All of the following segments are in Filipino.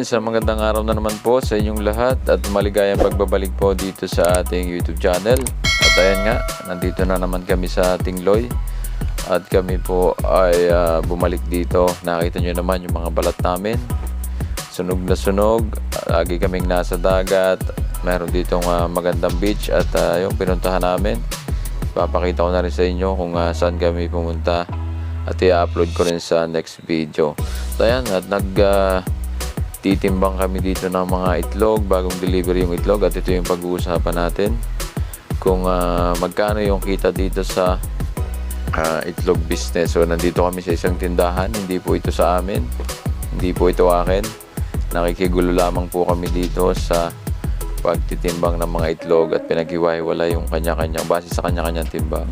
isang magandang araw na naman po sa inyong lahat at maligayang pagbabalik po dito sa ating YouTube channel. At ayan nga, nandito na naman kami sa Tingloy at kami po ay bumalik dito. Nakita nyo naman yung mga balat namin. Sunog na sunog, lagi kaming nasa dagat. Meron ditong magandang beach at yung pinuntahan namin. Papakita ko na rin sa inyo kung saan kami pumunta at i-upload ko rin sa next video. So ayan, at titimbang kami dito ng mga itlog, bagong delivery yung itlog, at ito yung pag-uusapan natin kung magkano yung kita dito sa itlog business. So nandito kami sa isang tindahan, hindi po ito sa amin, hindi po ito akin. Nakikigulo lamang po kami dito sa pagtitimbang ng mga itlog at pinaghiwa-hiwala yung kanya-kanyang base sa kanya-kanyang timbang.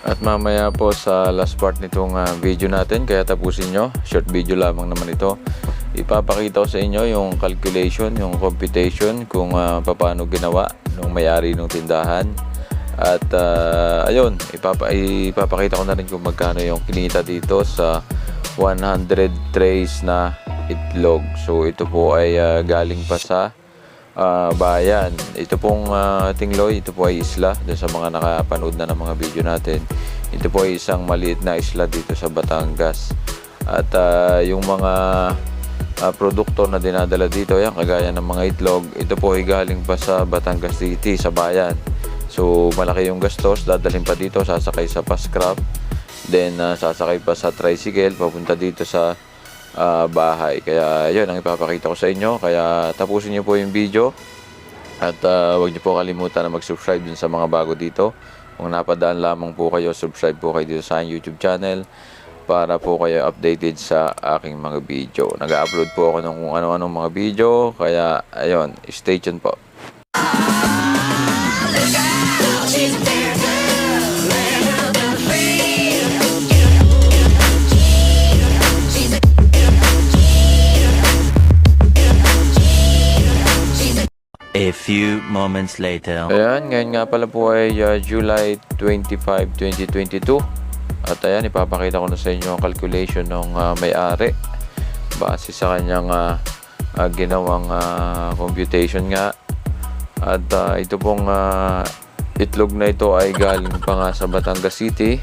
At mamaya po sa last part nitong video natin, kaya tapusin nyo, short video lamang naman ito, ipapakita ko sa inyo yung calculation, yung computation kung paano ginawa nung may-ari ng tindahan. At ayun, ipapakita ko na rin kung magkano yung kinita dito sa 100 trays na itlog. So ito po ay galing pa sa bayan. Ito pong Tingloy, ito po ay isla. Doon sa mga nakapanood na ng mga video natin, ito po ay isang maliit na isla dito sa Batangas. At yung mga produkto na dinadala dito, yan, kagaya ng mga itlog, ito po ay galing pa sa Batangas City, sa bayan. So malaki yung gastos, dadalhin pa dito, sasakay sa Pascrap, then sasakay pa sa tricycle papunta dito sa bahay. Kaya yun ang ipapakita ko sa inyo, kaya tapusin niyo po yung video at huwag niyo po kalimutan na mag-subscribe dun sa mga bago dito. Kung napadaan lamang po kayo, subscribe po kayo dito sa aking YouTube channel para po kayo updated sa aking mga video. Nag-upload po ako ng kung ano-anong mga video, kaya ayun, stay tuned po. A few moments later. Ayan, ngayon nga pala po ay July 25, 2022. At ayan, ipapakita ko na sa inyo ang calculation ng may-ari base sa kanyang ginawang computation nga. At ito pong itlog na ito ay galing pa nga sa Batangas City.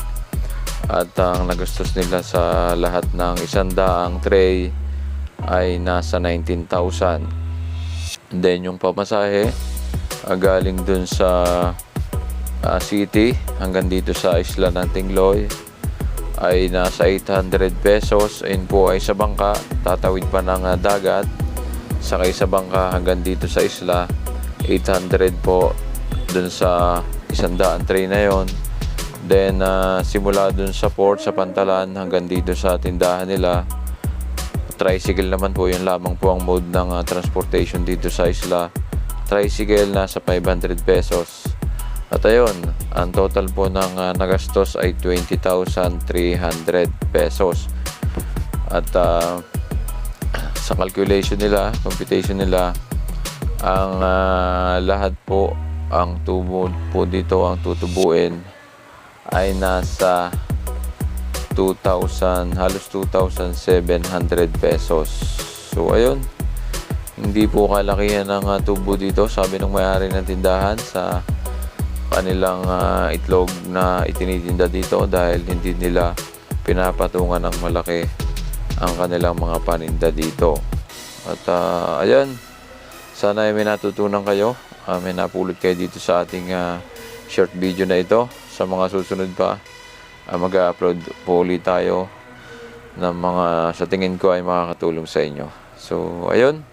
At ang nagastos nila sa lahat ng 100 tray ay nasa 19,000. Then yung pamasahe galing dun sa city hanggang dito sa isla ng Tingloy ay nasa 800 pesos. Ayun po ay sa bangka, tatawid pa ng dagat, sakay sa bangka hanggang dito sa isla, 800 po dun sa 100 tray na yon. Then simula dun sa port sa Pantalan hanggang dito sa tindahan nila, tricycle naman po, yun lamang po ang mode ng transportation dito sa isla. Tricycle nasa 500 pesos. At ayun, ang total po ng nagastos ay 20,300 pesos. At sa calculation nila, computation nila, ang lahat po, ang tubo po dito, ang tutubuin ay nasa 2,000, halos 2,700 pesos. So ayun, hindi po kalakihan ng tubo dito, sabi ng may-ari ng tindahan sa kanilang itlog na itinitinda dito, dahil hindi nila pinapatungan ng malaki ang kanilang mga paninda dito. At ayan, sana ay may natutunan kayo, may napulot kayo dito sa ating short video na ito. Sa mga susunod pa, mag-upload po ulit tayo ng mga sa tingin ko ay makakatulong sa inyo. So ayun,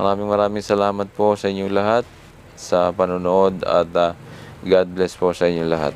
maraming salamat po sa inyong lahat sa panonood at God bless po sa inyong lahat.